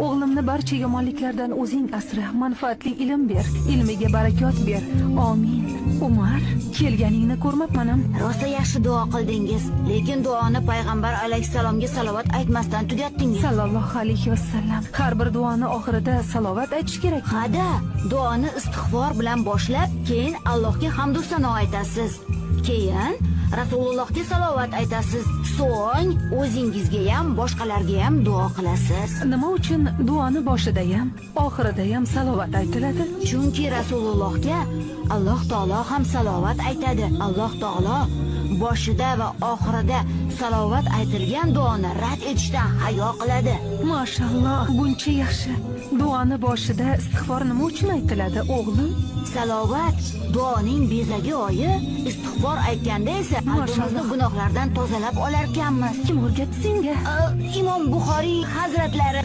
O'g'limni barcha yomonliklardan o'zing asra, manfaatli ilm ber, ilmiga barakot ber. Amin. Umar, kelganingni ko'rmabman-am. Rosa yaxshi duo qildingiz, lekin duoni payg'ambar alayhissalomga salovat aytmasdan tugatdingiz. Sallallohu alayhi vasallam. Har bir duoni oxirida salovat aytish kerak. Hada, duoni istig'for bilan boshlab, keyin Allohga hamd va sano aytasiz. Keyin Rasulullohga salovat aytasiz. So'ng o'zingizga ham, boshqalarga ham duo qilasiz. Nima uchun duoni boshida ham, oxirida ham salovat aytiladi? Chunki Rasulullohga Alloh taolo ham salovat aytadi. Alloh taolo boshida va oxirida salovat aytilgan duoni rad etishdan hayo qiladi. Mashalloh, buncha yaxshi. Duoni boshida istig'for nima uchun aytiladi, o'g'lim? Salovat duoning bezagi oyi, istig'for aytganda esa qalbimizni gunohlardan tozalab olar ekanmiz. Kim o'rgatdi senga? Imom Buxoriy hazratlari